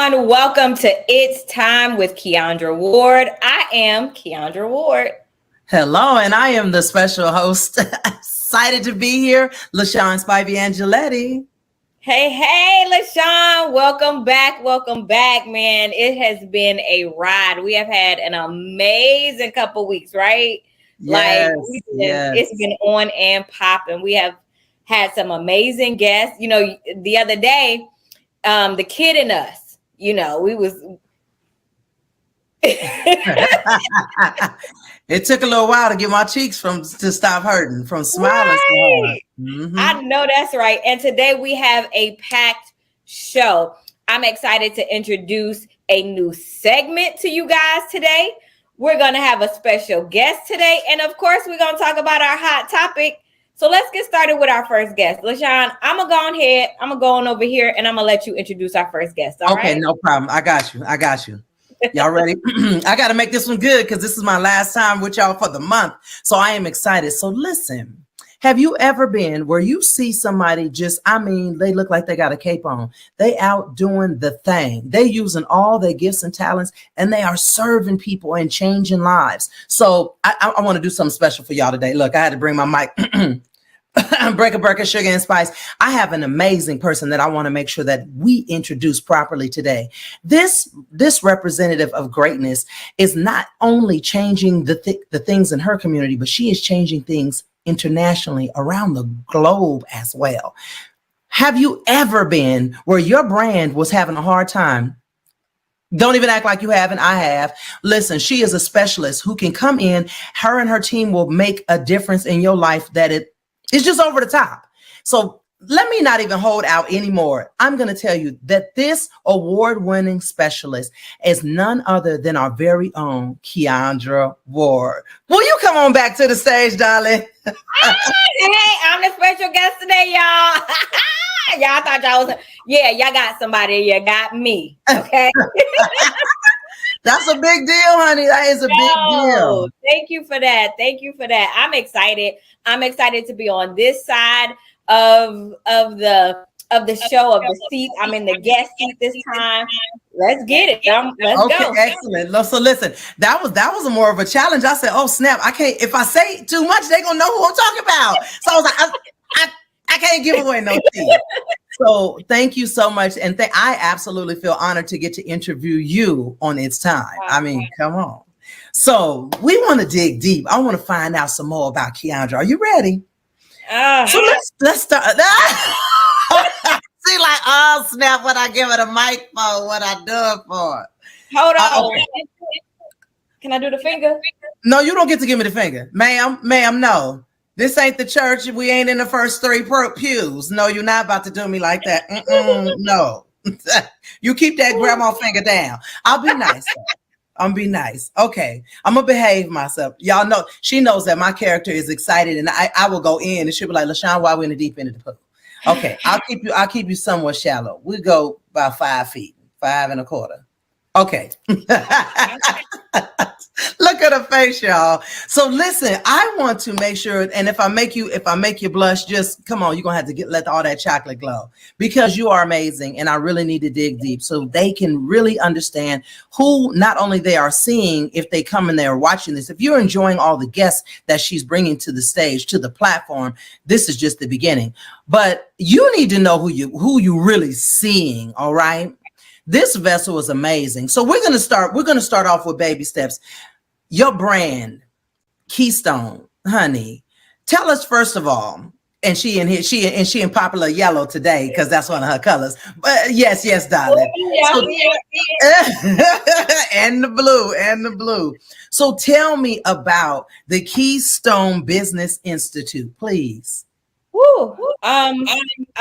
everyone. Welcome to It's Time with Keandra Ward. I am Keandra Ward. Hello, and I am the special host. Excited to be here, LaShaunn, Spivey, Angeletti. Hey, LaShaunn. Welcome back, man. It has been a ride. We have had an amazing couple weeks, right? Yes, It's been on and popping. We have had some amazing guests. You know, the other day, the kid in us, we was It took a little while to get my cheeks to stop hurting from smiling so hard. I know that's right. And today we have a packed show. I'm excited to introduce a new segment to you guys today. We're going to have a special guest today. And of course, we're going to talk about our hot topic. So let's get started with our first guest. LaShaunn, I'm going to go on ahead. I'm going to go on over here and I'm going to let you introduce our first guest. All right? No problem. I got you. Y'all ready? I got to make this one good because this is my last time with y'all for the month. So I am excited. So listen, have you ever been where you see somebody they look like they got a cape on. They out doing the thing. They using all their gifts and talents and they are serving people and changing lives. So I want to do something special for y'all today. Look, I had to bring my mic. Breaker, sugar and spice. I have an amazing person that I want to make sure that we introduce properly today. This representative of greatness is not only changing the things in her community, but she is changing things internationally around the globe as well. Have you ever been where your brand was having a hard time? Don't even act like you haven't. I have. Listen, she is a specialist who can come in. Her and her team will make a difference in your life it's just over the top. So let me not even hold out anymore. I'm going to tell you that this award-winning specialist is none other than our very own Keandra Ward. Will you come on back to the stage, darling? Hey, I'm the special guest today, y'all. Y'all thought y'all was, y'all got somebody. You got me. Okay. That's a big deal, honey. That is a big deal. Thank you for that. I'm excited. I'm excited to be on this side of the show, of the seat. I'm in the guest seat this time. Let's get it. Let's go. Excellent. So listen, that was more of a challenge. I said, oh snap, I can't. If I say too much, they're gonna know who I'm talking about. So I was like, I can't give away no tea. So thank you so much. And I absolutely feel honored to get to interview you on It's Time. I mean, come on. So we want to dig deep. I want to find out some more about Keandra. Are you ready? So let's start. See, like, oh snap, what I give it a mic for, what I do it for. Hold on. Okay. Can I do the finger? No, you don't get to give me the finger. Ma'am, no. This ain't the church. We ain't in the first 3 pews. No, you're not about to do me like that. No. You keep that grandma finger down. I'll be nice. Okay. I'm going to behave myself. Y'all know, she knows that my character is excited and I will go in and she'll be like, LaShaunn, why we in the deep end of the pool? Okay. I'll keep you somewhat shallow. We go about 5 feet, 5 1/4. Okay. Look at her face, y'all. So listen, I want to make sure, and if I make you blush, just come on, you're gonna have to let all that chocolate glow because you are amazing, and I really need to dig deep so they can really understand who not only they are seeing if they come in there watching this. If you're enjoying all the guests that she's bringing to the stage, to the platform, this is just the beginning. But you need to know who you really seeing. All right. This vessel is amazing. So we're gonna start off with baby steps. Your brand, Keystone, honey. Tell us first of all, and she in popular yellow today because that's one of her colors. But yes, darling. And the blue. So tell me about the Keystone Business Institute, please. Woo. Okay,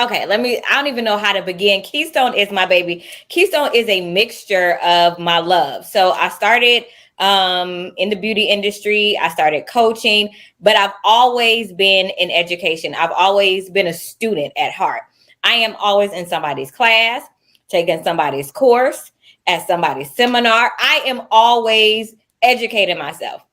I don't even know how to begin. Keystone is my baby. Keystone is a mixture of my love. So I started in the beauty industry. I started coaching, but I've always been in education. I've always been a student at heart. I am always in somebody's class, taking somebody's course, at somebody's seminar. I am always educating myself.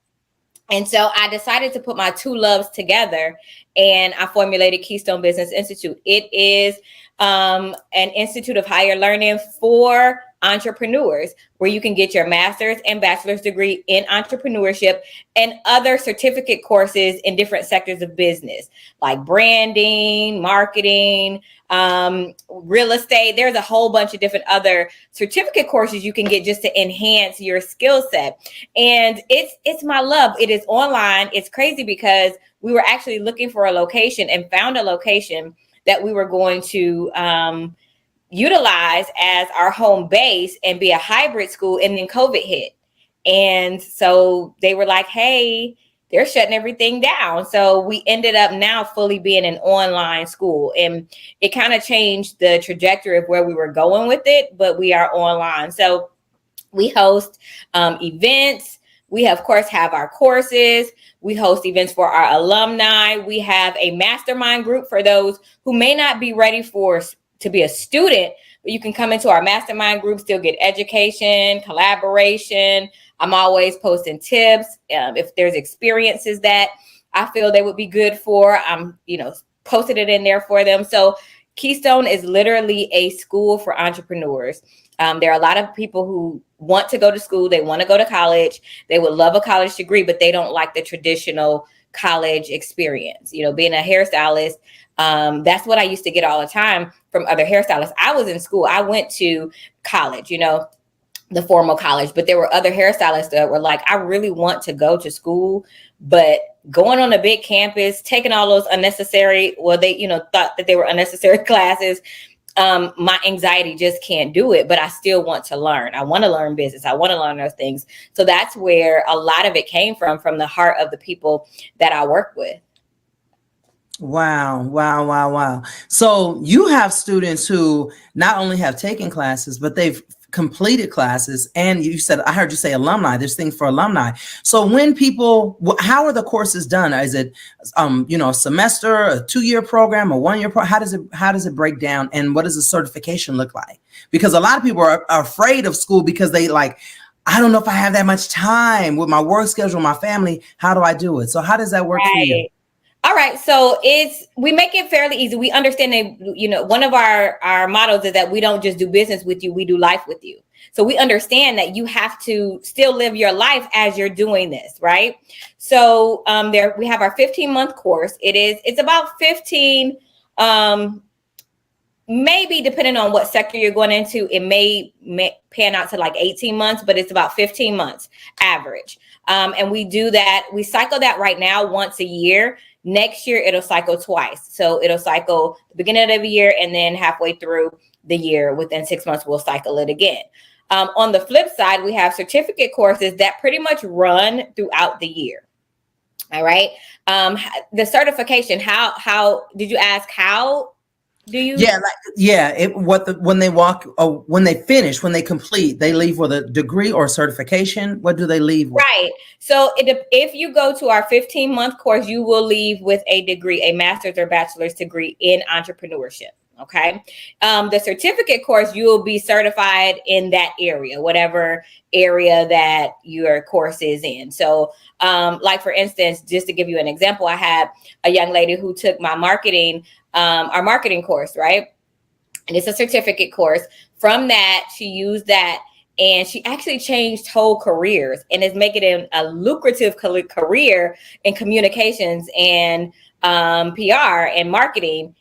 And so I decided to put my two loves together and I formulated Keystone Business Institute. It is an institute of higher learning for Entrepreneurs, where you can get your master's and bachelor's degree in entrepreneurship and other certificate courses in different sectors of business, like branding, marketing, real estate. There's a whole bunch of different other certificate courses you can get just to enhance your skill set. And it's my love. It is online. It's crazy because we were actually looking for a location and found a location that we were going to utilize as our home base and be a hybrid school. And then COVID hit. And so they were like, hey, they're shutting everything down. So we ended up now fully being an online school. And it kind of changed the trajectory of where we were going with it, but we are online. So we host events. We, of course, have our courses. We host events for our alumni. We have a mastermind group for those who may not be ready to be a student, but you can come into our mastermind group, still get education, collaboration. I'm always posting tips. If there's experiences that I feel they would be good for, I'm, posted it in there for them. So Keystone is literally a school for entrepreneurs. There are a lot of people who want to go to school. They want to go to college. They would love a college degree, but they don't like the traditional college experience. Being a hairstylist, that's what I used to get all the time from other hairstylists. I was in school. I went to college, the formal college, but there were other hairstylists that were like, I really want to go to school, but going on a big campus, taking all those unnecessary, they, thought that they were unnecessary classes. My anxiety just can't do it, but I still want to learn. I want to learn business. I want to learn those things. So that's where a lot of it came from the heart of the people that I work with. Wow. So you have students who not only have taken classes, but they've completed classes. And I heard you say alumni, there's things for alumni. So when people, how are the courses done? Is it, a semester, a 2-year program, a 1-year program? How does it break down? And what does the certification look like? Because a lot of people are afraid of school because they I don't know if I have that much time with my work schedule, my family. How do I do it? So how does that work for you? All right. So we make it fairly easy. We understand that, one of our mottos is that we don't just do business with you, we do life with you. So we understand that you have to still live your life as you're doing this, right? So we have our 15-month course. It's about 15, maybe depending on what sector you're going into, it may pan out to like 18 months, but it's about 15 months average. And we do that. We cycle that right now once a year. Next year, it'll cycle twice. So it'll cycle the beginning of the year and then halfway through the year. Within 6 months, we'll cycle it again. On the flip side, we have certificate courses that pretty much run throughout the year. All right. The certification, how did you ask? How do you? When they complete, they leave with a degree or certification. What do they leave with? Right. So if you go to our 15-month course, you will leave with a degree, a master's or bachelor's degree in entrepreneurship. Okay. The certificate course, you will be certified in that area, whatever area that your course is in. So like, for instance, just to give you an example, I had a young lady who took my our marketing course, right? And it's a certificate course. From that, she used that and she actually changed whole careers and is making it a lucrative career in communications and PR and marketing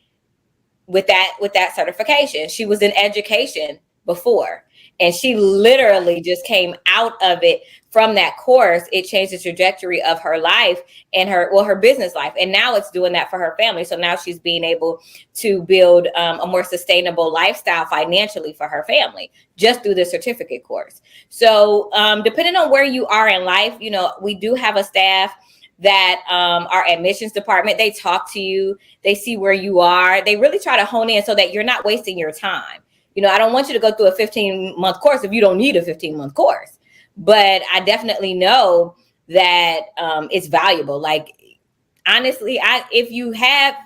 with that certification. She was in education before, and she literally just came out of it. From that course, it changed the trajectory of her life and her business life. And now it's doing that for her family. So now she's being able to build a more sustainable lifestyle financially for her family just through the certificate course. So depending on where you are in life, we do have a staff that our admissions department, they talk to you, they see where you are, they really try to hone in so that you're not wasting your time. I don't want you to go through a 15-month course if you don't need a 15-month course, but I definitely know that it's valuable. Like, honestly, if you have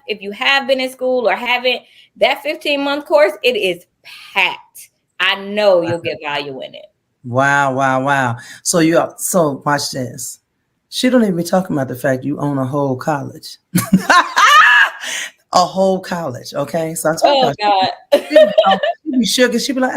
been in school or haven't, that 15-month course, it is packed. I know you'll get value in it. Wow. So watch this. She don't even be talking about the fact you own a whole college. A whole college, okay? So I told God. She'd be sugar. She'd be like,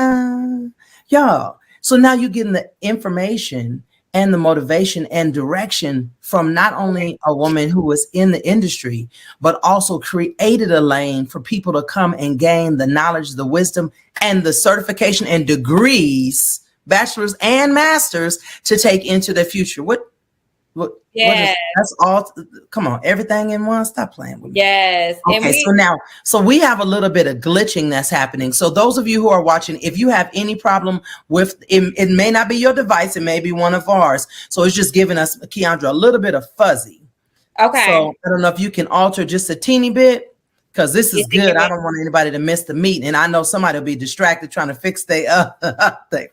Yeah. So now you're getting the information and the motivation and direction from not only a woman who was in the industry, but also created a lane for people to come and gain the knowledge, the wisdom, and the certification and degrees, bachelor's and master's, to take into the future. What is, Yes. that's all. Come on, everything in one. Stop playing with me. Yes. Okay, so we have a little bit of glitching that's happening. So those of you who are watching, if you have any problem with it, it may not be your device, it may be one of ours. So it's just giving us, Keandra, a little bit of fuzzy. Okay. So I don't know if you can alter just a teeny bit, because this is good. I don't want anybody to miss the meeting, and I know somebody will be distracted trying to fix their phone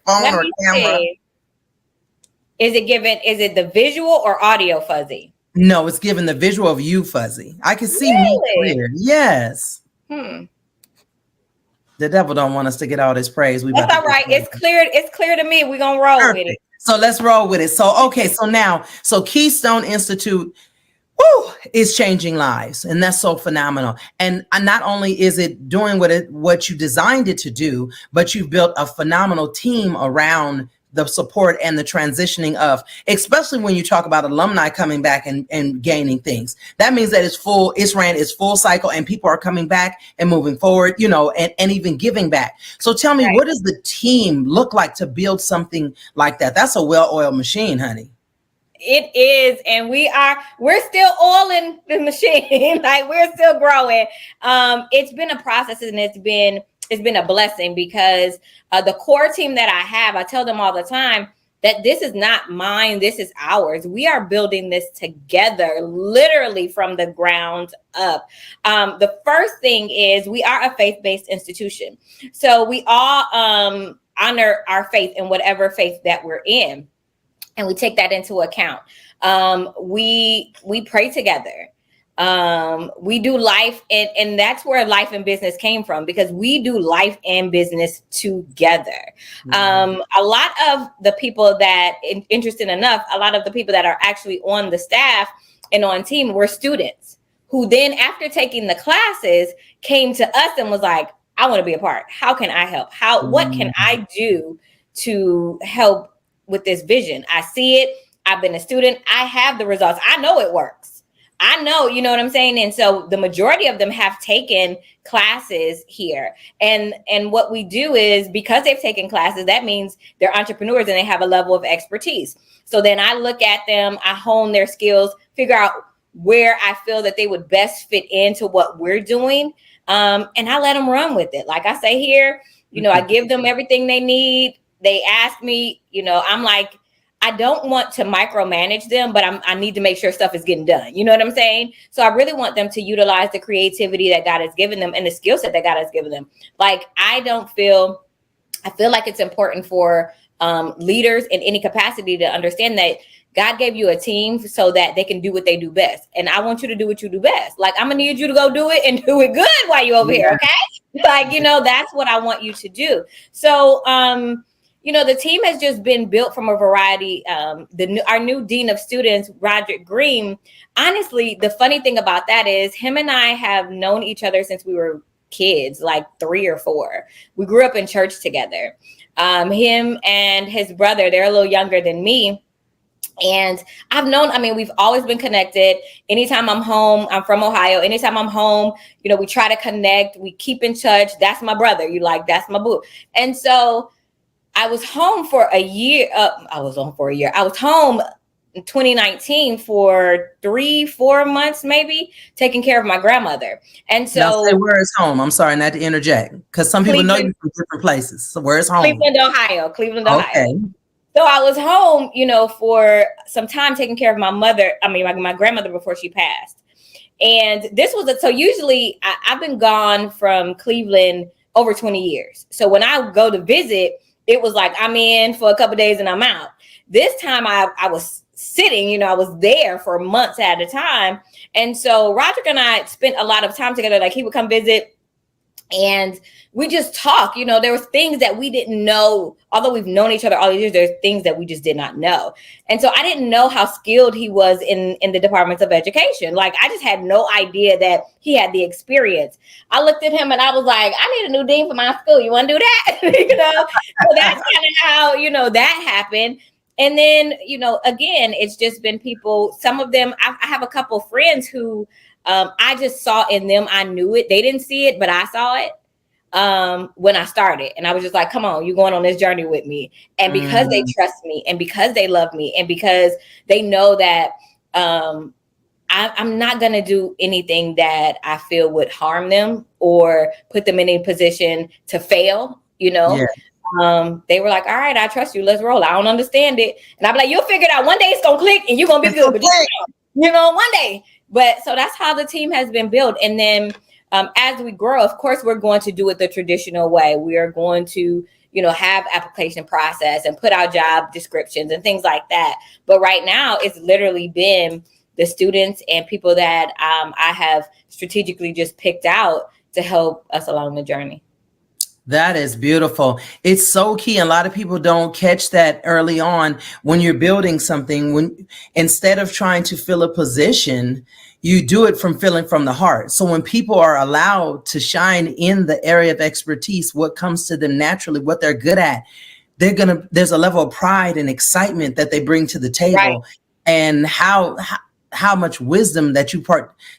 or camera. See. Is it the visual or audio fuzzy? No, it's giving the visual of you fuzzy. I can see me clear. Yes. The devil don't want us to get all this praise. That's all right. It's clear to me. We're gonna roll with it. So let's roll with it. So okay, so Keystone Institute is changing lives, and that's so phenomenal. And not only is it doing what you designed it to do, but you've built a phenomenal team around the support and the transitioning of, especially when you talk about alumni coming back and gaining things. That means that it's ran its full cycle, and people are coming back and moving forward, and even giving back. So tell me, what does the team look like to build something like that? That's a well-oiled machine, honey. It is, and we're still all in the machine. Like, we're still growing. It's been a process, and it's been a blessing, because the core team that I have, I tell them all the time that this is not mine, this is ours. We are building this together, literally from the ground up. The first thing is, we are a faith-based institution. So we all honor our faith in whatever faith that we're in, and we take that into account. We pray together. We do life, and that's where life and business came from, because we do life and business together. A lot of the people that, interesting enough, a lot of the people that are actually on the staff and on team were students who then, after taking the classes, came to us and was like, I want to be a part. How can I help? What can I do to help with this vision? I see it. I've been a student. I have the results. I know it works. I know, you know what I'm saying? And so the majority of them have taken classes here. And what we do is, because they've taken classes, that means they're entrepreneurs and they have a level of expertise. So then I look at them, I hone their skills, figure out where I feel that they would best fit into what we're doing. And I let them run with it. Like I say here, I give them everything they need. They ask me, I'm like, I don't want to micromanage them, but I need to make sure stuff is getting done. You know what I'm saying? So I really want them to utilize the creativity that God has given them and the skill set that God has given them. Like, I feel like it's important for leaders in any capacity to understand that God gave you a team so that they can do what they do best. And I want you to do what you do best. Like, I'm gonna need you to go do it and do it good while you're over here. Okay. Like, that's what I want you to do. So, the team has just been built from a variety. Our new dean of students, Roderick Green, honestly, the funny thing about that is, him and I have known each other since we were kids, like 3 or 4. We grew up in church together. Him and his brother, they're a little younger than me. And we've always been connected. Anytime I'm home, I'm from Ohio. Anytime I'm home, we try to connect. We keep in touch. That's my brother. That's my boo. And so I was home for a year. I was home in 2019 for 3-4 months, maybe, taking care of my grandmother. And so, now say, where is home? I'm sorry, not to interject, because some people know you from different places. So where is home? Cleveland, Ohio. So I was home, for some time, taking care of my mother. My grandmother, before she passed. And this was so usually I've been gone from Cleveland over 20 years. So when I go to visit, it was like, I'm in for a couple of days and I'm out. This time I was sitting, I was there for months at a time. And so Roderick and I spent a lot of time together. Like, he would come visit And we just talk, there was things that we didn't know, although we've known each other all these years, there's things that we just did not know. And so I didn't know how skilled he was in the departments of education. Like, I just had no idea that he had the experience. I looked at him and I was like, I need a new dean for my school. You want to do that? So that's kind of how, that happened. And then, again, it's just been people, some of them, I have a couple friends who, I just saw in them, I knew it. They didn't see it, but I saw it when I started. And I was just like, come on, you're going on this journey with me. And because they trust me, and because they love me, and because they know that I'm not going to do anything that I feel would harm them or put them in a position to fail, Yeah. They were like, all right, I trust you. Let's roll. I don't understand it. And I'm like, you'll figure it out. One day it's going to click and you're going to be good. But one day. But so that's how the team has been built. And then as we grow, of course, we're going to do it the traditional way. We are going to, have application process and put out job descriptions and things like that. But right now, it's literally been the students and people that I have strategically just picked out to help us along the journey. That is beautiful. It's so key. A lot of people don't catch that early on when you're building something. When instead of trying to fill a position, you do it from feeling from the heart. So when people are allowed to shine in the area of expertise, what comes to them naturally, what they're good at, there's a level of pride and excitement that they bring to the table. Right. And how much wisdom that you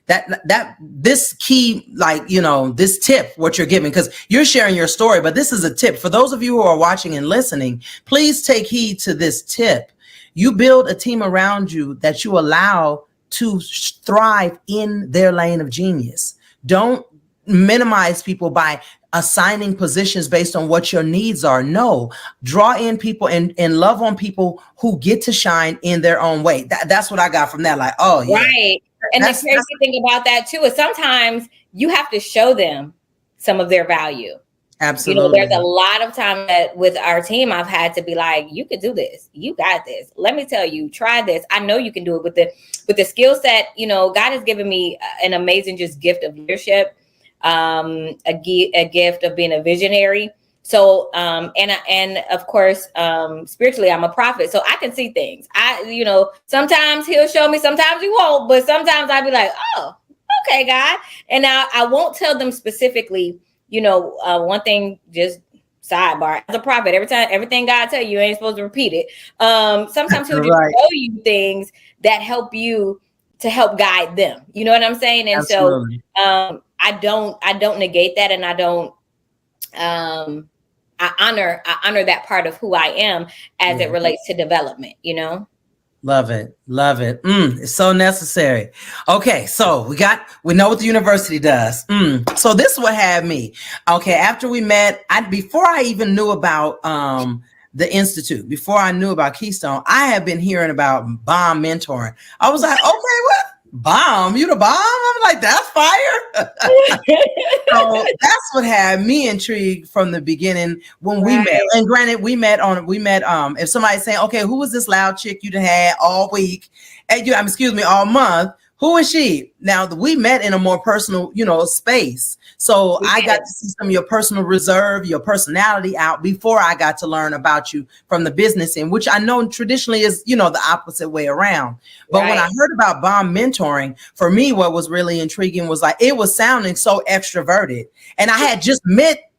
that this key, this tip, what you're giving, because you're sharing your story, but this is a tip for those of you who are watching and listening. Please take heed to this tip. You build a team around you that you allow to thrive in their lane of genius. Don't minimize people by assigning positions based on what your needs are. No, draw in people and love on people who get to shine in their own way. That's what I got from that. Like, oh yeah. Right. And the crazy thing about that too is sometimes you have to show them some of their value. Absolutely. There's a lot of time that with our team, I've had to be like, you could do this. You got this. Let me tell you, try this. I know you can do it with the skill set. God has given me an amazing just gift of leadership. A gift of being a visionary. So, and of course, spiritually, I'm a prophet, so I can see things. Sometimes he'll show me, sometimes he won't, but sometimes I'll be like, oh, okay, God. And now I won't tell them specifically, one thing, just sidebar, as a prophet, everything God tell you, you ain't supposed to repeat it. Sometimes he'll just show you things that help you to help guide them. You know what I'm saying? And Absolutely. So, I don't negate that, and I don't. I honor that part of who I am as it relates to development. Love it. It's so necessary. Okay, so we know what the university does. So this is what had me. Okay, after we met, before I even knew about the Institute, before I knew about Keystone, I had been hearing about bomb mentoring. I was like, okay, what? Bomb, you the bomb? I'm like, that's fire. So that's what had me intrigued from the beginning when we met. And granted, we met if somebody's saying, okay, who was this loud chick you had all week? And all month. Who is she? Now we met in a more personal, space. So I got to see some of your personal reserve, your personality out before I got to learn about you from the business end, which I know traditionally is, the opposite way around. But when I heard about bomb mentoring, for me, what was really intriguing was like, it was sounding so extroverted. And I just met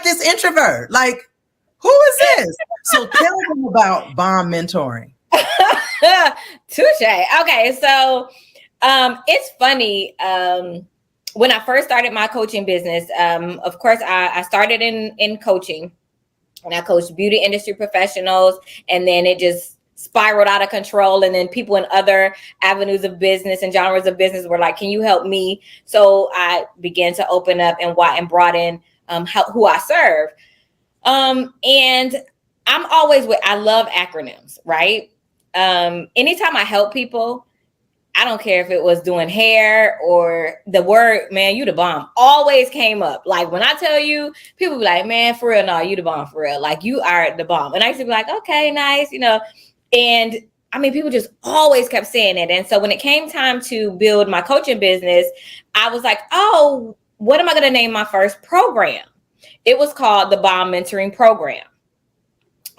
this introvert. Like, who is this? So tell them about bomb mentoring. Touche. Okay. So, it's funny. When I first started my coaching business, of course, I started in coaching, and I coached beauty industry professionals, and then it just spiraled out of control. And then people in other avenues of business and genres of business were like, can you help me? So I began to open up and brought in who I serve. And I'm always I love acronyms, right? Anytime I help people, I don't care if it was doing hair or the word, man, you the bomb, always came up. Like when I tell you, people be like, man, for real, no, you the bomb for real. Like you are the bomb. And I used to be like, okay, nice, And I mean, people just always kept saying it. And so when it came time to build my coaching business, I was like, oh, what am I going to name my first program? It was called the Bomb Mentoring Program.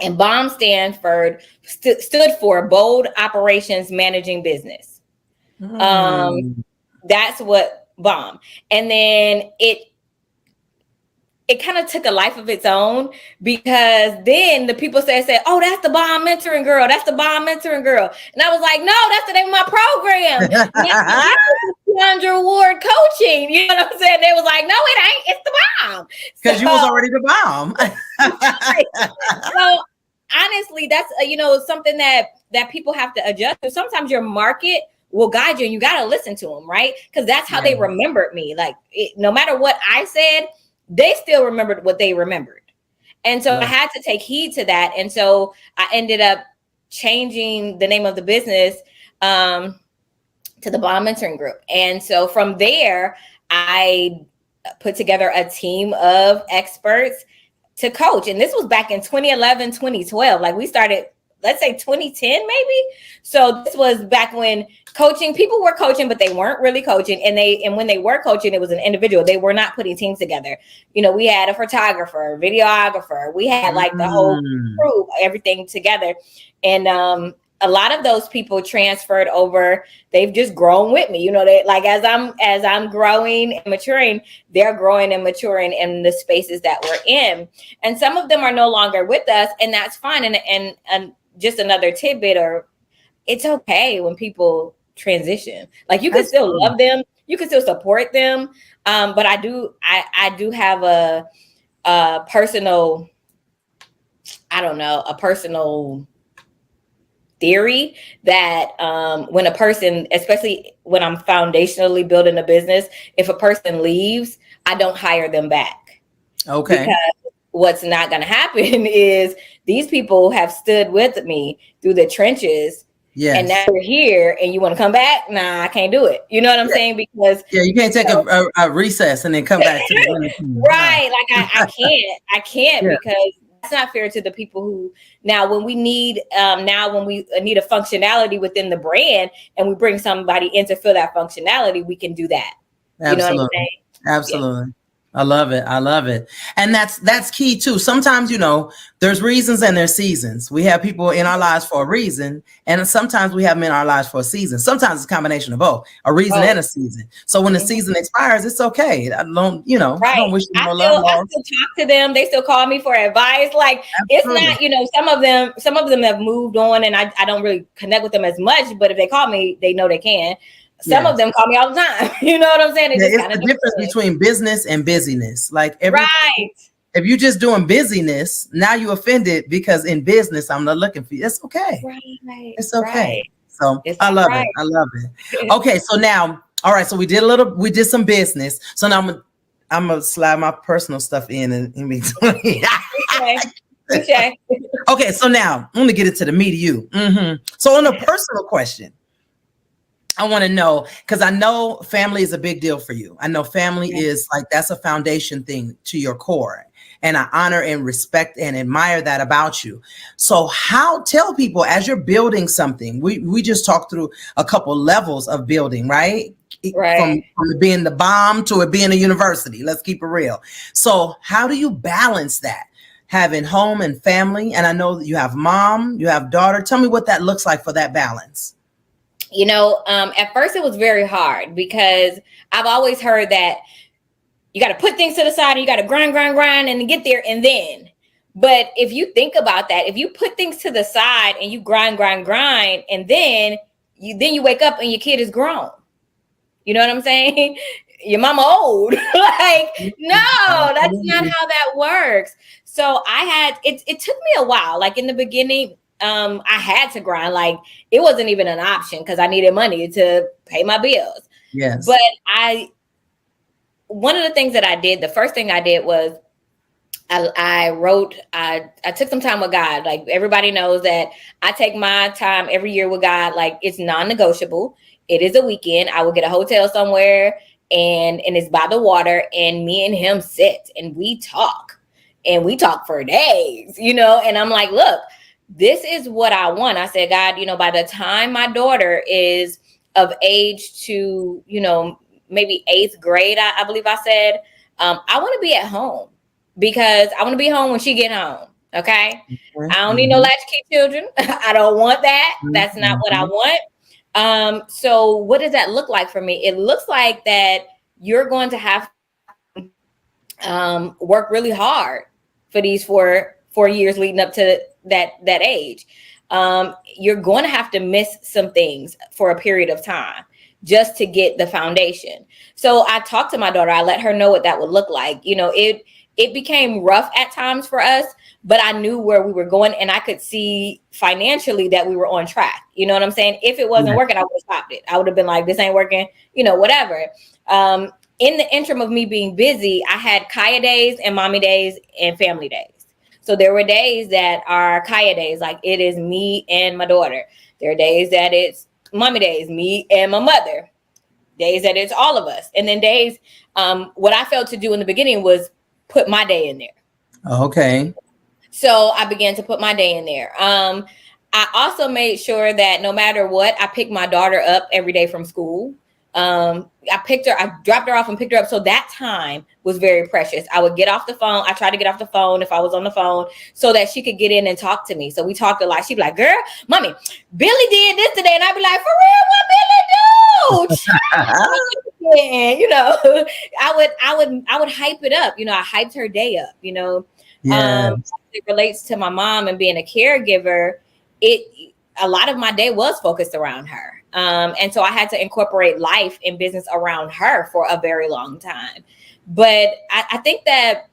And BOMB stood for Bold Operations Managing Business. That's what BOMB. And then it kind of took a life of its own, because then the people said, oh, that's the BOMB Mentoring Girl. That's the BOMB Mentoring Girl. And I was like, no, that's the name of my program. Keandra Award Coaching. You know what I'm saying? They was like, no, it ain't. It's the BOMB. Because you was already the bomb. So honestly, that's something that people have to adjust to. Sometimes your market will guide you, and you got to listen to them, right? Because that's how they remembered me. Like, no matter what I said, they still remembered what they remembered. And so I had to take heed to that. And so I ended up changing the name of the business to the BOMB Mentoring Group. And so from there, I put together a team of experts to coach. And this was back in 2011, 2012. Like, we started, let's say 2010, maybe. So this was back when people were coaching, but they weren't really coaching. And when they were coaching, it was an individual. They were not putting teams together. We had a photographer, videographer. We had like the whole crew, everything together. And a lot of those people transferred over. They've just grown with me. They, like, as I'm growing and maturing, they're growing and maturing in the spaces that we're in. And some of them are no longer with us, and that's fine. And just another tidbit, or it's okay when people transition. Like, you can still love them, you can still support them. But I do have a personal, a personal theory that when a person, especially when I'm foundationally building a business, if a person leaves, I don't hire them back. Okay. Because what's not going to happen is these people have stood with me through the trenches. Yes. And now you're here and you want to come back? Nah, I can't do it. You know what I'm saying? Because you can't take a recess and then come back to the right. Like, I can't because that's not fair to the people who now when we need a functionality within the brand, and we bring somebody in to fill that functionality, we can do that. Absolutely. You know what I'm saying? Absolutely. Yeah. I love it. And that's key too. Sometimes, there's reasons and there's seasons. We have people in our lives for a reason, and sometimes we have them in our lives for a season. Sometimes it's a combination of both, a reason and a season. So when the season expires, it's okay. I don't wish them no love. I still talk to them. They still call me for advice. Like, absolutely. It's not, some of them have moved on, and I don't really connect with them as much, but if they call me, they know they can. Some of them call me all the time. You know what I'm saying? It's the difference between business and busyness. Like, if you're just doing busyness, now you offended because in business, I'm not looking for you. It's okay. Right. It's okay. So I love it. Okay. So now, all right. So we did some business. So now I'm gonna slide my personal stuff in between. Okay. Okay. So now I'm gonna get it to the meat of you. So on a personal question, I want to know, because I know family is a big deal for you. I know family is like, that's a foundation thing to your core. And I honor and respect and admire that about you. So tell people, as you're building something, we just talked through a couple levels of building, right? From it being the bomb to it being a university. Let's keep it real. So how do you balance that? Having home and family. And I know that you have mom, you have daughter. Tell me what that looks like for that balance. At first it was very hard, because I've always heard that you got to put things to the side and you got to grind and get there. And then, but if you think about that, if you put things to the side and you grind, and then you wake up and your kid is grown. You know what I'm saying? Your mama old. Like, no, that's not how that works. So it took me a while. Like, in the beginning, I had to grind. Like, it wasn't even an option because I needed money to pay my bills. Yes. But one of the things that I did, the first thing I did was I took some time with God. Like, everybody knows that I take my time every year with God. Like, it's non-negotiable. It is a weekend. I will get a hotel somewhere and it's by the water, and me and him sit and we talk for days, and I'm like, look, this is what I want. I said, God, by the time my daughter is of age to, maybe 8th grade, I believe I said, I want to be at home because I want to be home when she get home. Okay. I don't need no latchkey children. I don't want that. That's not what I want. So what does that look like for me? It looks like that you're going to have work really hard for these 4 years leading up to that age. You're going to have to miss some things for a period of time just to get the foundation. So I talked to my daughter. I let her know what that would look like. You know, it became rough at times for us, but I knew where we were going, and I could see financially that we were on track. You know what I'm saying? If it wasn't working, I would have stopped it. I would have been like, this ain't working, you know, whatever. In the interim of me being busy, I had Kaya days and mommy days and family days. So there were days that are Kaya days, like it is me and my daughter. There are days that it's mommy days, me and my mother. Days that it's all of us. And then days, what I failed to do in the beginning was put my day in there. Okay. So I began to put my day in there. I also made sure that no matter what, I picked my daughter up every day from school. I dropped her off and picked her up. So that time was very precious. I would get off the phone. I tried to get off the phone if I was on the phone so that she could get in and talk to me. So we talked a lot. She'd be like, girl, mommy, Billy did this today. And I'd be like, for real, what Billy do? And, you know, I would hype it up. You know, I hyped her day up, you know. It relates to my mom and being a caregiver. A lot of my day was focused around her. And so I had to incorporate life and business around her for a very long time. But I think that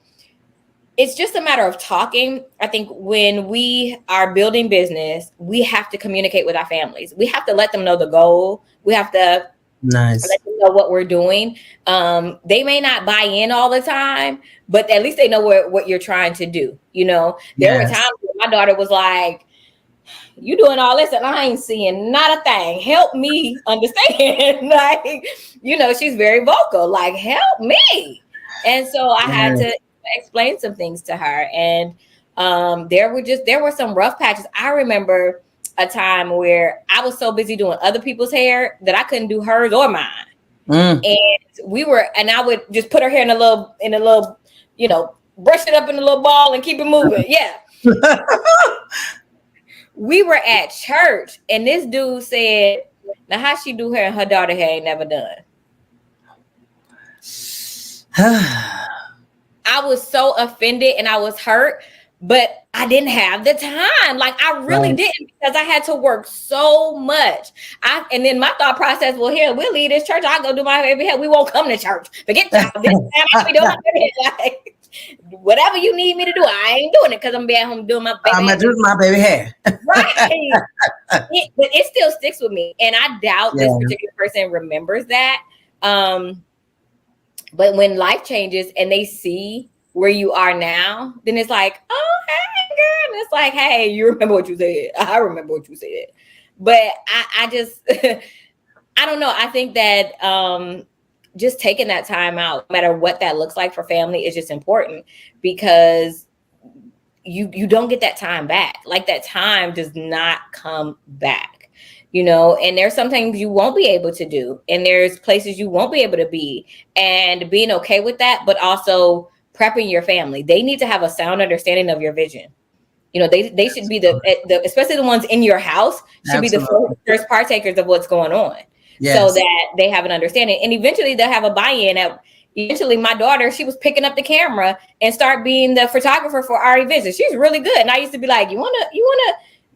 it's just a matter of talking. I think when we are building business, we have to communicate with our families. We have to let them know the goal. We have to let them know what we're doing. They may not buy in all the time, but at least they know what you're trying to do. You know, there were times when my daughter was like, you doing all this and I ain't seeing not a thing. Help me understand. Like, you know, she's very vocal, like, help me. And so I had to explain some things to her. And there were some rough patches. I remember a time where I was so busy doing other people's hair that I couldn't do hers or mine. And I would just put her hair in a little, you know, brush it up in a little ball and keep it moving. Yeah. We were at church and this dude said, now how she do her and her daughter hair ain't never done. I was so offended and I was hurt, but I didn't have the time. Like I really didn't, because I had to work so much. And then my thought process, well, here, we'll leave this church. I'll go do my baby hair. We won't come to church. Forget that. This time I'll be doing my baby hair. Like, whatever you need me to do, I ain't doing it because I'm be at home doing my baby hair. I'm gonna do my baby hair. Right. But it still sticks with me. And I doubt this particular person remembers that. But when life changes and they see where you are now, then it's like, oh, hey, girl. And it's like, hey, you remember what you said. I remember what you said. But I just, I don't know. I think that just taking that time out, no matter what that looks like for family, is just important, because you don't get that time back. Like that time does not come back, you know, and there's some things you won't be able to do. And there's places you won't be able to be, and being okay with that, but also prepping your family. They need to have a sound understanding of your vision. You know, they should be the especially the ones in your house should be the first partakers of what's going on. So that they have an understanding, and eventually they'll have a buy-in. Eventually my daughter, she was picking up the camera and start being the photographer for our events. She's really good. And I used to be like, you wanna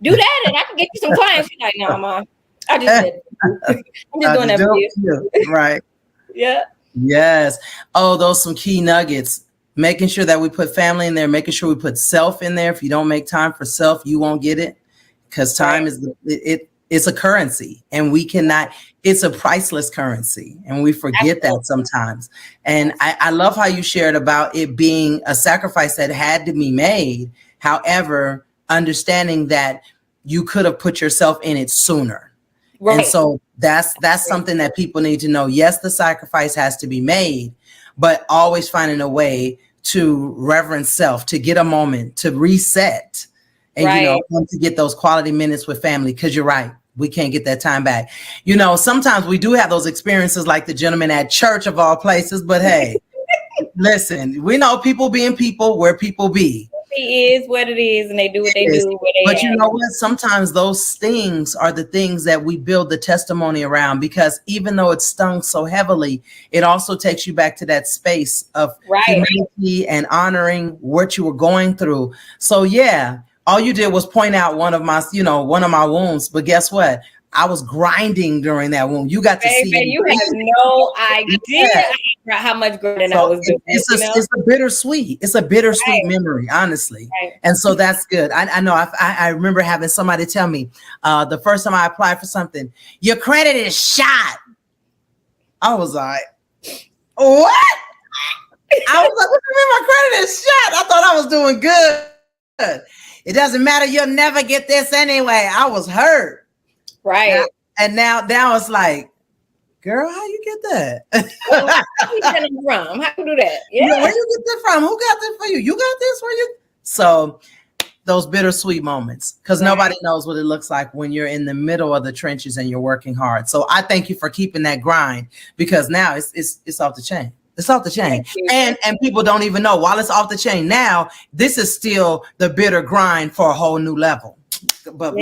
do that? And I can get you some clients. She's like, no, Mom, I just did it. I'm just doing that for you. Right. Yeah. Yes. Oh, those some key nuggets. Making sure that we put family in there, making sure we put self in there. If you don't make time for self, you won't get it, because time is it's a currency, and we cannot, it's a priceless currency, and we forget that sometimes. And I love how you shared about it being a sacrifice that had to be made. However, understanding that you could have put yourself in it sooner. Right. And so that's something that people need to know. Yes, the sacrifice has to be made, but always finding a way to reverence self, to get a moment, to reset, and you know, to get those quality minutes with family. Because you're right, We can't get that time back. You know, sometimes we do have those experiences like the gentleman at church of all places, but hey, listen, we know people being people where people be. It is what it is, and they do what they do where they But you know what? Sometimes those stings are the things that we build the testimony around, because even though it stung so heavily, it also takes you back to that space of humility and honoring what you were going through. So yeah, all you did was point out one of my wounds, but guess what? I was grinding during that wound. You got to see. You have no idea how much grinding I was doing. It's a bittersweet. It's a bittersweet memory, honestly. And so that's good. I know. I remember having somebody tell me the first time I applied for something, your credit is shot. I was like, what? I was like, what do you mean my credit is shot? I thought I was doing good. It doesn't matter. You'll never get this anyway. I was hurt. Right. Now it's like, girl, how you get that? Well, how you get them from? How you do that? Yeah. Where you get that from? Who got that for you? You got this for you? So those bittersweet moments, because nobody knows what it looks like when you're in the middle of the trenches and you're working hard. So I thank you for keeping that grind, because now it's off the chain. It's off the chain. And people don't even know, while it's off the chain now, this is still the bitter grind for a whole new level. But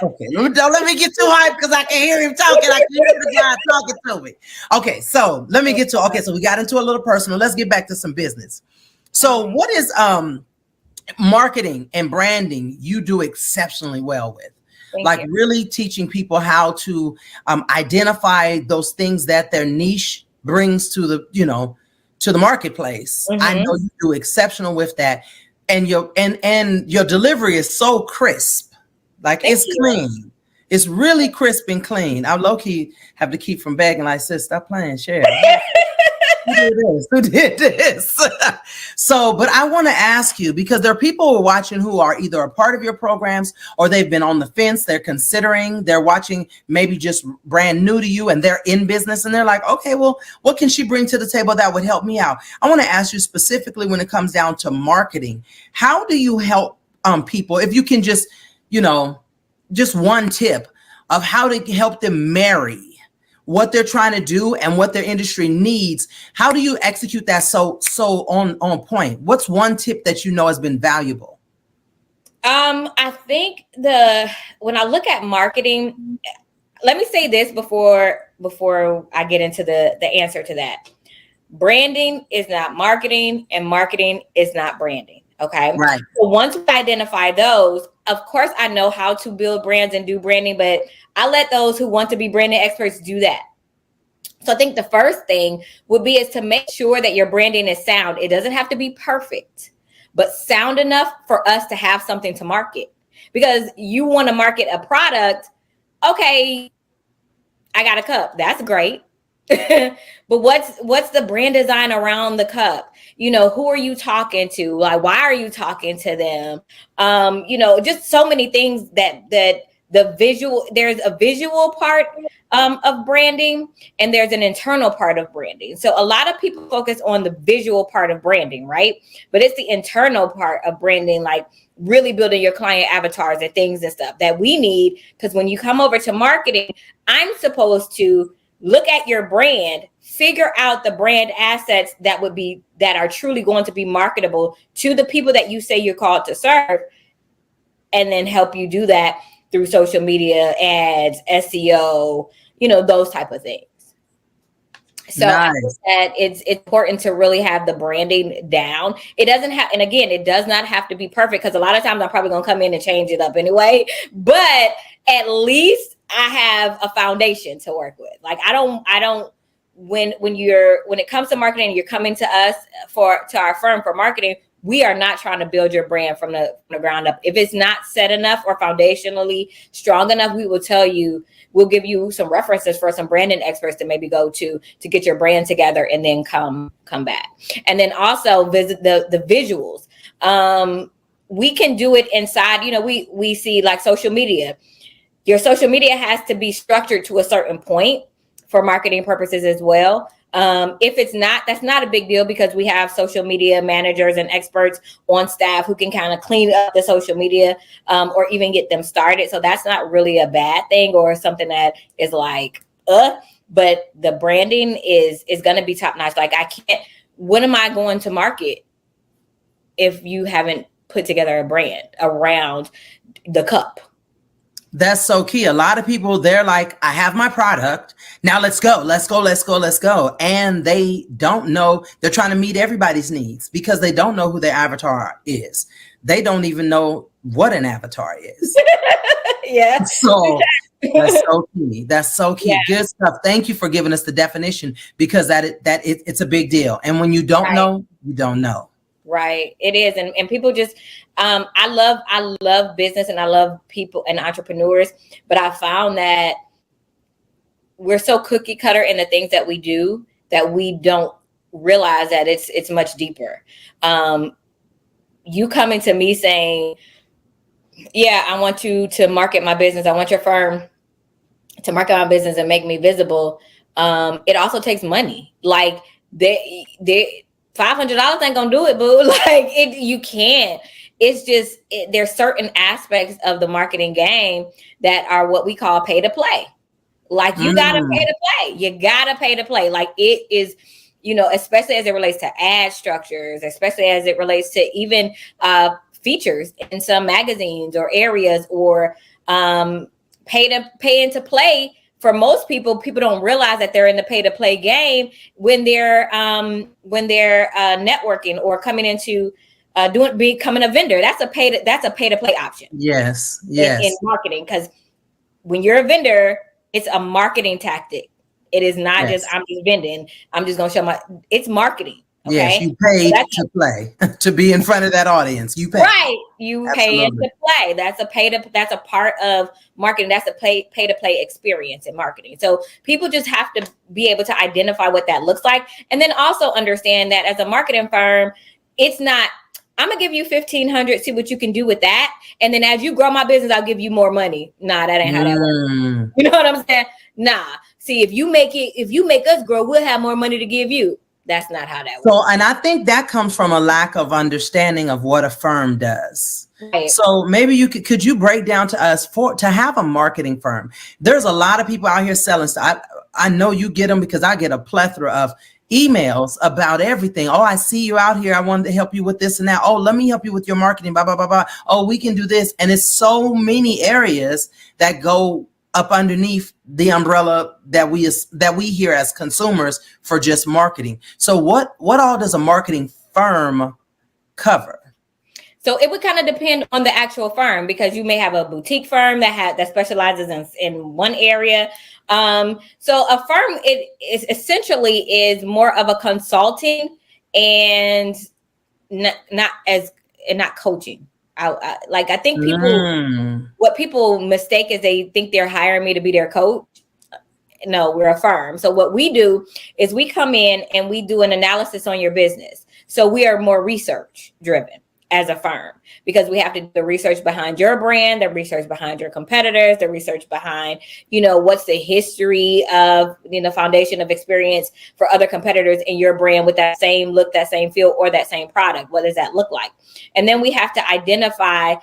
okay, don't let me get too hyped, because I can hear him talking. I can hear the guy talking to me. Okay, so let me get to, so we got into a little personal. Let's get back to some business. So what is marketing and branding you do exceptionally well with? Thank you. Really teaching people how to identify those things that their niche brings to the, to the marketplace. I know you do exceptional with that. And your delivery is so crisp. It's clean. It's really crisp and clean. I low-key have to keep from begging, like, sis, stop playing, share. Who did this? So, but I want to ask you, because there are people who are watching who are either a part of your programs, or they've been on the fence, they're considering, they're watching maybe just brand new to you, and they're in business, and they're like, okay, well, what can she bring to the table that would help me out? I want to ask you specifically, when it comes down to marketing, how do you help people, if you can just, just one tip of how to help them marry what they're trying to do and what their industry needs? How do you execute that so on point? What's one tip that has been valuable? I think when I look at marketing, let me say this before I get into the answer to that. Branding is not marketing, and marketing is not branding. Okay. Right. So once we identify those, of course, I know how to build brands and do branding, but I let those who want to be branding experts do that. So I think the first thing would be is to make sure that your branding is sound. It doesn't have to be perfect, but sound enough for us to have something to market. Because you want to market a product. Okay, I got a cup. That's great. But what's the brand design around the cup? Who are you talking to? Like, why are you talking to them? Just so many things that the visual, there's a visual part of branding, and there's an internal part of branding. So a lot of people focus on the visual part of branding, right? But it's the internal part of branding, like really building your client avatars and things and stuff that we need. Because when you come over to marketing, I'm supposed to look at your brand, figure out the brand assets that are truly going to be marketable to the people that you say you're called to serve, and then help you do that through social media, ads, SEO, those type of things. So nice. I think that it's important to really have the branding down. It doesn't have, and again, it does not have to be perfect, because a lot of times I'm probably going to come in and change it up anyway, but at least I have a foundation to work with. Like when it comes to marketing, you're coming to us to our firm for marketing, we are not trying to build your brand from the ground up. If it's not set enough or foundationally strong enough, we will tell you, we'll give you some references for some branding experts to maybe go to get your brand together, and then come back. And then also visit the visuals. We can do it inside, we see like social media. Your social media has to be structured to a certain point for marketing purposes as well. If it's not, that's not a big deal because we have social media managers and experts on staff who can kind of clean up the social media or even get them started. So that's not really a bad thing or something that is like, but the branding is going to be top notch. Like I can't, when am I going to market if you haven't put together a brand around the cup? That's so key. A lot of people, they're like, I have my product. Now let's go. And they don't know. They're trying to meet everybody's needs because they don't know who their avatar is. They don't even know what an avatar is. Yeah. So that's so key. That's so key. Yeah. Good stuff. Thank you for giving us the definition because it's a big deal. And when you don't know, you don't know. Right. It is. And people just, I love business and I love people and entrepreneurs, but I found that we're so cookie cutter in the things that we do that we don't realize that it's much deeper. You coming to me saying, yeah, I want you to market my business. I want your firm to market my business and make me visible. It also takes money. Like they $500 ain't gonna do it, boo. Like you can't. It's just there's certain aspects of the marketing game that are what we call pay to play. Like you gotta pay to play. You gotta pay to play. Like it is, especially as it relates to ad structures, especially as it relates to even features in some magazines or areas, or pay to play. For most people don't realize that they're in the pay to play game when they're networking or coming into becoming a vendor. That's a pay to play option. Yes. In marketing, because when you're a vendor, it's a marketing tactic. It is not just I'm just vending. I'm just gonna show it's marketing. Okay? Yes, you pay to play, to be in front of that audience. You pay. Right. You pay to play. That's a part of marketing. That's a pay to play experience in marketing. So people just have to be able to identify what that looks like. And then also understand that as a marketing firm, it's not, I'm gonna give you $1,500, see what you can do with that. And then as you grow my business, I'll give you more money. Nah, that ain't how that works. You know what I'm saying? Nah. See, if you make us grow, we'll have more money to give you. That's not how that works. So, and I think that comes from a lack of understanding of what a firm does. Right. So maybe could you break down to us to have a marketing firm? There's a lot of people out here selling stuff. I know you get them because I get a plethora of emails about everything. Oh, I see you out here. I wanted to help you with this and that. Oh, let me help you with your marketing, blah, blah, blah, blah. Oh, we can do this. And it's so many areas that go up underneath the umbrella that we hear as consumers for just marketing. So what all does a marketing firm cover? So it would kind of depend on the actual firm, because you may have a boutique firm that specializes in one area. So a firm, it is essentially more of a consulting and not coaching. I think what people mistake is they think they're hiring me to be their coach. No, we're a firm. So what we do is we come in and we do an analysis on your business. So we are more research driven as a firm, because we have to do the research behind your brand, the research behind your competitors, the research behind, what's the history of, foundation of experience for other competitors in your brand with that same look, that same feel, or that same product. What does that look like? And then we have to identify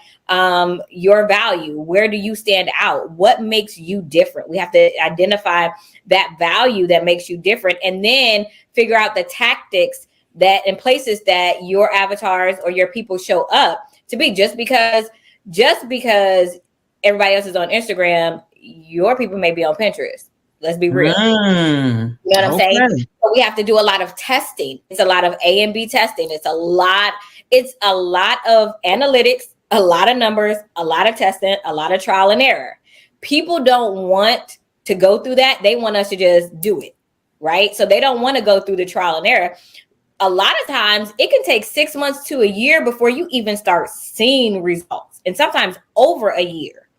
your value. Where do you stand out? What makes you different? We have to identify that value that makes you different, and then figure out the tactics that in places that your avatars or your people show up to be. Just because everybody else is on Instagram, your people may be on Pinterest. Let's be real. You know what I'm saying? So we have to do a lot of testing. It's a lot of A and B testing. It's a lot of analytics, a lot of numbers, a lot of testing, a lot of trial and error. People don't want to go through that. They want us to just do it, right? So they don't want to go through the trial and error. A lot of times it can take 6 months to a year before you even start seeing results, and sometimes over a year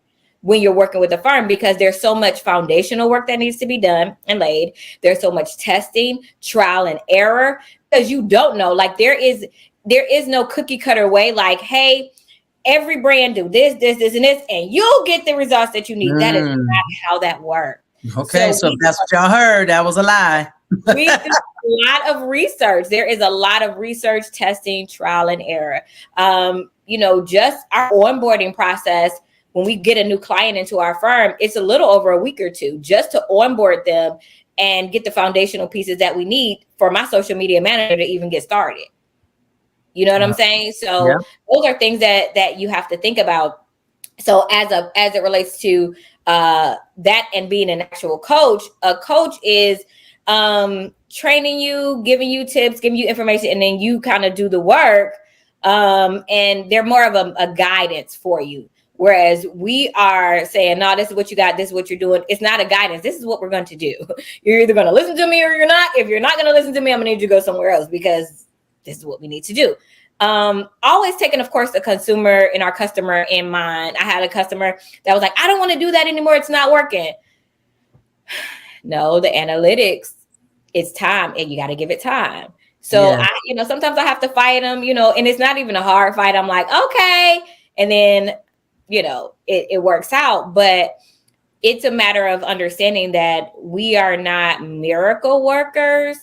when you're working with a firm, because there's so much foundational work that needs to be done and laid. There's so much testing, trial and error, because you don't know. Like there is no cookie cutter way. Like, hey, every brand do this, and this, and you'll get the results that you need. That is not how that works. Okay, so if that's what y'all heard, that was a lie. We do a lot of research. There is a lot of research, testing, trial and error. Just our onboarding process, when we get a new client into our firm, it's a little over a week or two just to onboard them and get the foundational pieces that we need for my social media manager to even get started. You know what I'm saying? So those are things that you have to think about. So as it relates to that and being an actual coach, a coach is training you, giving you tips, giving you information, and then you kind of do the work. And they're more of a guidance for you. Whereas we are saying, no, this is what you got. This is what you're doing. It's not a guidance. This is what we're going to do. You're either going to listen to me or you're not. If you're not going to listen to me, I'm going to need you to go somewhere else because this is what we need to do. Always taking, of course, the consumer and our customer in mind. I had a customer that was like, I don't want to do that anymore. It's not working. No, the analytics, it's time and you got to give it time. So sometimes I have to fight them, and it's not even a hard fight. I'm like, okay. And then, it works out, but it's a matter of understanding that we are not miracle workers.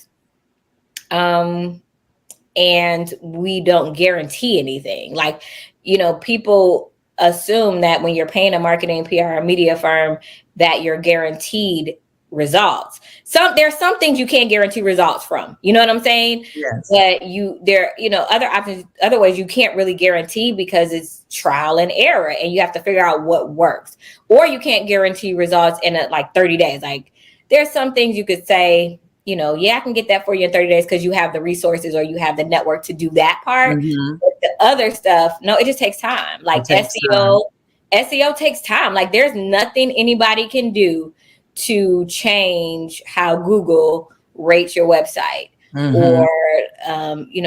And we don't guarantee anything. Like, people assume that when you're paying a marketing, PR, or media firm, that you're guaranteed results. There's some things you can't guarantee results from. You know what I'm saying? Yes. But other options, other ways you can't really guarantee because it's trial and error, and you have to figure out what works. Or you can't guarantee results in 30 days. Like, there's some things you could say, I can get that for you in 30 days because you have the resources or you have the network to do that part. Mm-hmm. But the other stuff, no, it just takes time. Like SEO takes time. Like, there's nothing anybody can do to change how Google rates your website or,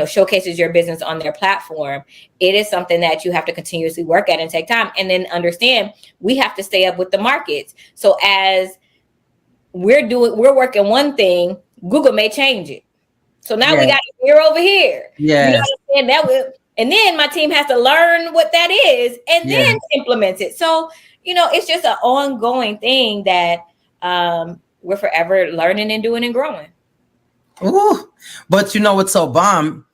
showcases your business on their platform. It is something that you have to continuously work at and take time. And then understand we have to stay up with the markets. So as we're working one thing, Google may change it. So now we got a year over here. Yeah. You know what I'm saying? And then my team has to learn what that is and then implement it. So, it's just an ongoing thing that we're forever learning and doing and growing. Ooh, but what's so bomb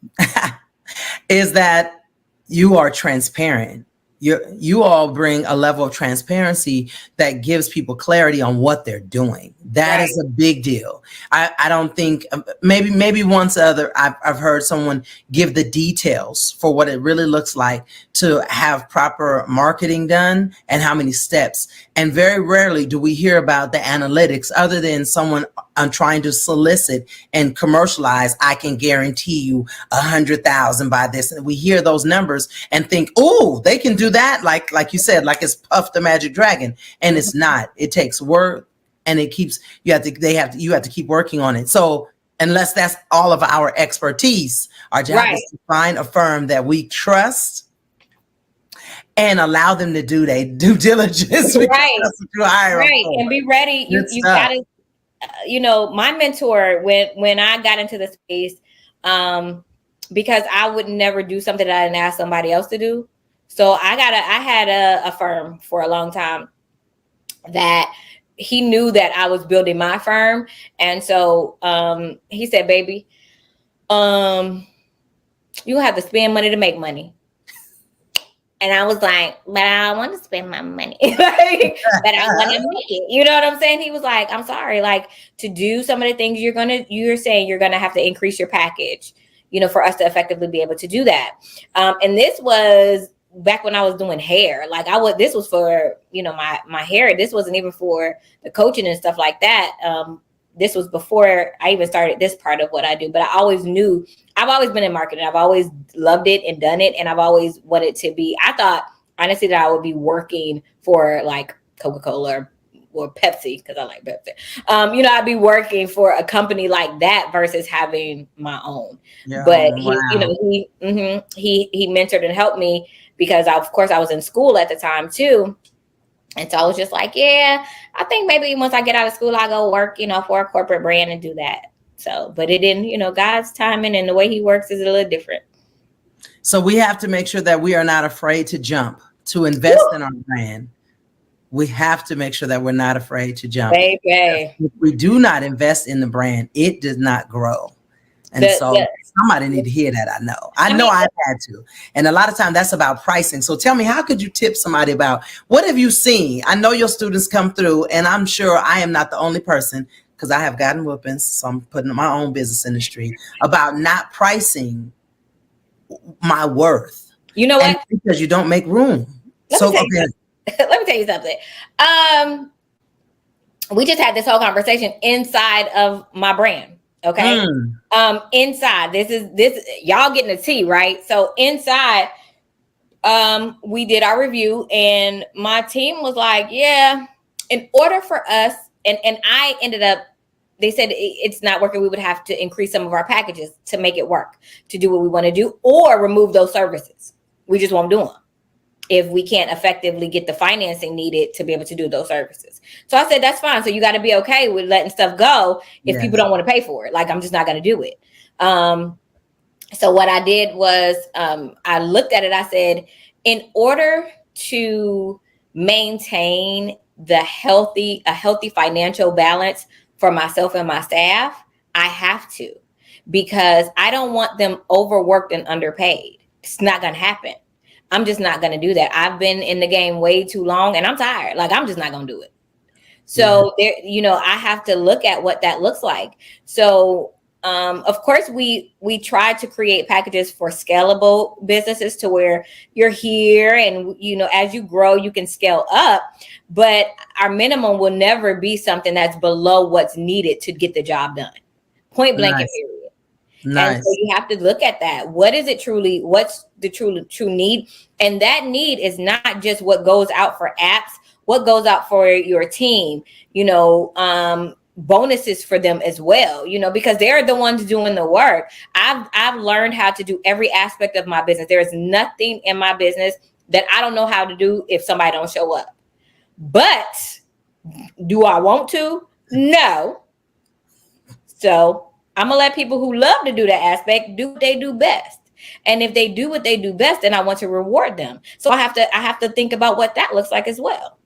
is that you are transparent. You all bring a level of transparency that gives people clarity on what they're doing. That is a big deal. I don't think maybe once I've heard someone give the details for what it really looks like to have proper marketing done and how many steps. And very rarely do we hear about the analytics other than someone trying to solicit and commercialize. I can guarantee you 100,000 by this. And we hear those numbers and think, oh, they can do that. Like you said, like it's Puff the Magic Dragon, and it's not. It takes work, and it keeps you have to keep working on it. So unless that's all of our expertise, our job is to find a firm that we trust and allow them to do their due diligence. Right. And be ready. You gotta, my mentor when I got into the space, because I would never do something that I didn't ask somebody else to do. So I had a firm for a long time that he knew that I was building my firm. And so he said, baby, you have to spend money to make money. And I was like, but I want to spend my money. But I want to make it. You know what I'm saying? He was like, I'm sorry, like to do some of the things you're saying you're going to have to increase your package, for us to effectively be able to do that. And this was back when I was doing hair. Like this was for, my hair. This wasn't even for the coaching and stuff like that. This was before I even started this part of what I do, but I always knew I've always been in marketing. I've always loved it and done it. And I've always wanted to be, I thought honestly that I would be working for like Coca-Cola or Pepsi, because I like Pepsi. I'd be working for a company like that versus having my own. Yeah, but he mentored and helped me because of course I was in school at the time too. And so I was just like, yeah, I think maybe once I get out of school, I'll go work, for a corporate brand and do that. So, but it didn't, God's timing and the way he works is a little different. So we have to make sure that we are not afraid to jump, to invest in our brand. We have to make sure that we're not afraid to jump. Baby. If we do not invest in the brand, it does not grow. And so somebody need to hear that. I know I've had to. And a lot of time that's about pricing. So tell me, how could you tip somebody about, what have you seen? I know your students come through, and I'm sure I am not the only person, because I have gotten whoopings. So I'm putting my own business in the street about not pricing my worth. You know what? Because you don't make room. Let me tell you something. We just had this whole conversation inside of my brand. Okay. Inside, this y'all getting the tea, right? So inside, we did our review, and my team was like, yeah, in order for us, and I ended up, they said it's not working. We would have to increase some of our packages to make it work, to do what we want to do, or remove those services. We just won't do them if we can't effectively get the financing needed to be able to do those services. So I said, that's fine. So you got to be okay with letting stuff go if people don't want to pay for it. Like, I'm just not going to do it. So what I did was I looked at it. I said, in order to maintain a healthy financial balance for myself and my staff, I have to, because I don't want them overworked and underpaid. It's not going to happen. I'm just not going to do that. I've been in the game way too long, and I'm tired. Like, I'm just not going to do it. So there, I have to look at what that looks like. So, of course, we try to create packages for scalable businesses to where you're here and, as you grow, you can scale up, but our minimum will never be something that's below what's needed to get the job done. Point blank and period. Nice. And so you have to look at that. What is it truly? What's the true need? And that need is not just what goes out for apps, what goes out for your team, bonuses for them as well, because they're the ones doing the work. I've learned how to do every aspect of my business. There is nothing in my business that I don't know how to do if somebody don't show up. But do I want to? No. So I'm gonna let people who love to do that aspect do what they do best. And if they do what they do best, then I want to reward them. So I have to think about what that looks like as well.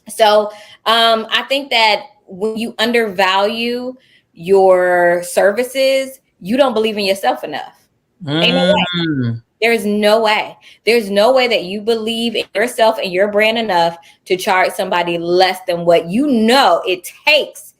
So I think that when you undervalue your services, you don't believe in yourself enough. Ain't no way. There's no way. There's no way that you believe in yourself and your brand enough to charge somebody less than what it takes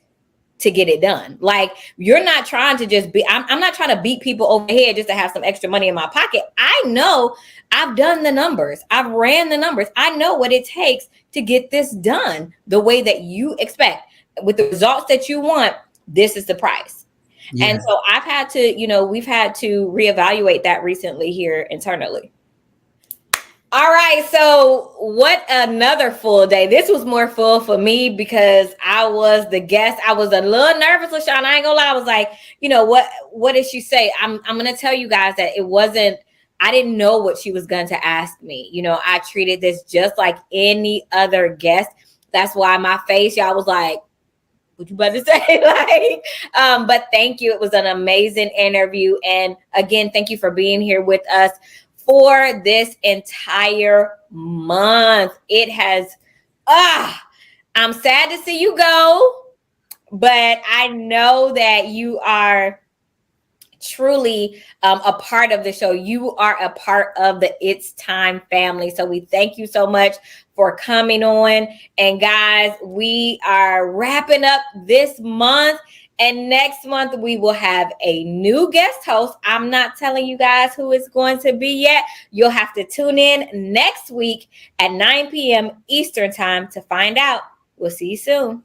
to get it done. Like, you're not trying to just I'm not trying to beat people over the head just to have some extra money in my pocket. I know, I've done the numbers. I've ran the numbers. I know what it takes to get this done the way that you expect, with the results that you want. This is the price. Yeah. And so I've had to, we've had to reevaluate that recently here internally. All right. So what another full day. This was more full for me because I was the guest. I was a little nervous, LaShaunn. I ain't gonna lie. I was like, what did she say? I'm going to tell you guys that I didn't know what she was going to ask me. I treated this just like any other guest. That's why my face, y'all, was like, what you about to say? But thank you. It was an amazing interview. And again, thank you for being here with us for this entire month. It has, I'm sad to see you go, but I know that you are truly a part of the show. You are a part of the It's Time family. So we thank you so much for coming on. And guys, we are wrapping up this month. And next month, we will have a new guest host. I'm not telling you guys who it's going to be yet. You'll have to tune in next week at 9 p.m. Eastern time to find out. We'll see you soon.